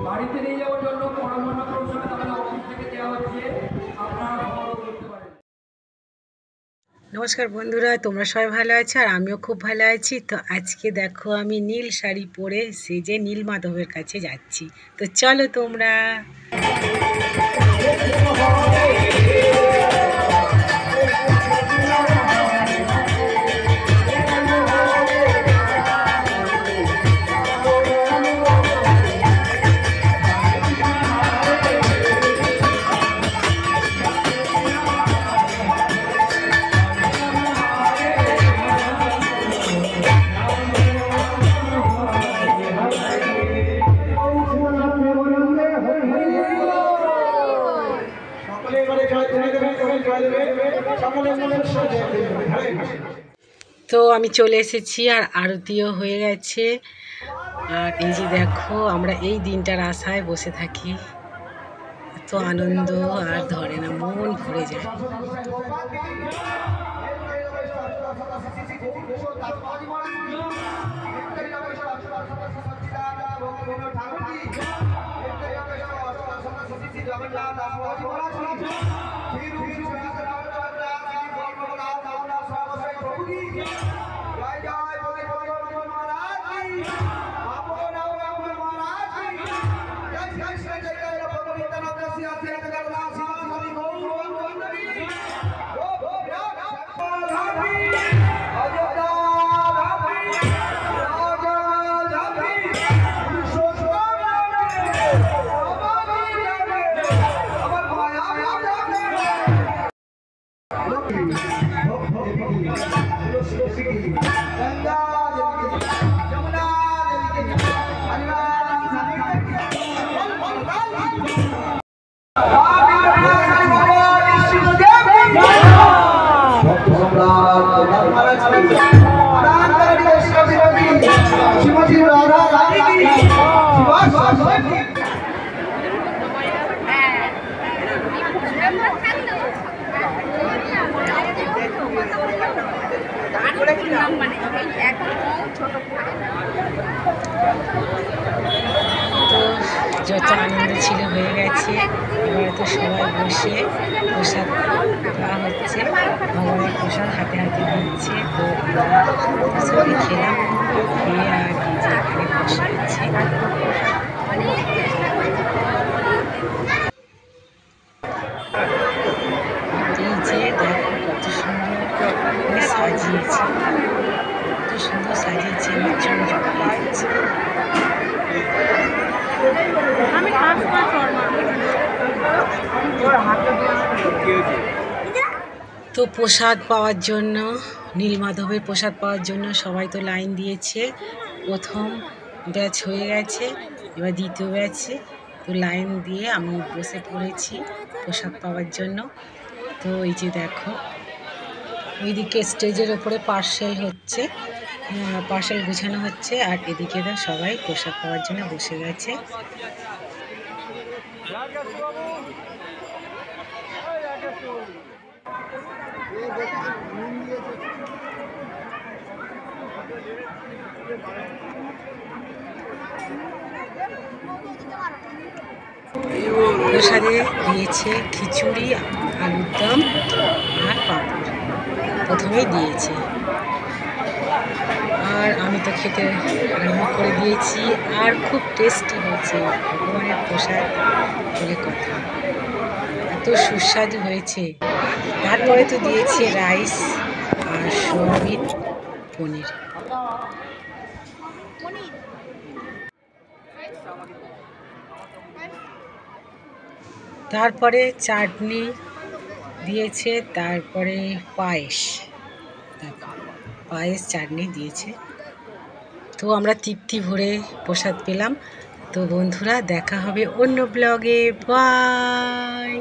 বাড়িতে নিয়ে যাওয়ার জন্য পরামর্শ প্রসাদ আমাদের অফিস থেকে দেওয়া হচ্ছে, আপনারা সংগ্রহ করতে পারেন। নমস্কার বন্ধুরা, তোমরা সবাই ভালো আছো আর আমিও খুব ভালো আছি। তো আজকে দেখো আমি নীল শাড়ি পরে সেজে নীলমাধবের কাছে যাচ্ছি। তো চলো তোমরা। তো আমি চলে এসেছি আর আরতিও হয়ে গেছে। আর এই যে দেখো, আমরা এই দিনটার আশায় বসে থাকি। এত আনন্দ আর ধরে না, মন ভরে যায়। তো যত আনন্দ ছিল হয়ে গেছে। এবার তো সবাই বসে প্রসাদ দেওয়া হচ্ছে, ভগবানের প্রসাদ হাতে হাতে দিচ্ছে। তো সবাই খেলাম, খেয়ে আর এই যে এখানে বসে আছে। এই যে দেখো কত সুন্দর সাজিয়েছে, কত সুন্দর সাজিয়েছে, আমার চোখ জড়িয়ে যাচ্ছে। তো প্রসাদ পাওয়ার জন্য, নীলমাধবের প্রসাদ পাওয়ার জন্য সবাই তো লাইন দিয়েছে। প্রথম ব্যাচ হয়ে গেছে, এবার দ্বিতীয় ব্যাচে তো লাইন দিয়ে আমি বসে পড়েছি প্রসাদ পাওয়ার জন্য। তো এই যে দেখো, ওইদিকে স্টেজের ওপরে পার্সেল হচ্ছে, পার্সেল গুছানো হচ্ছে, আর এদিকে সবাই প্রসাদ পাওয়ার জন্য বসে গেছে। প্রসাদে দিয়েছে খিচুড়ি, আলুর দম আর পাঁপড় প্রথমেই দিয়েছে। আর আমি তো খেতে আরম্ভ করে দিয়েছি, আর খুব টেস্টি হয়েছে। ভগবানের প্রসাদ বলে কথা, এত সুস্বাদু হয়েছে। তারপরে তো দিয়েছে রাইস আর সোয়াবিন পনির। তারপরে চাটনি দিয়েছে, তারপরে পায়েস, পায়েস চাটনি দিয়েছে। তো আমরা তৃপ্তি ভরে প্রসাদ পেলাম। তো বন্ধুরা, দেখা হবে অন্য ব্লগে। বাই।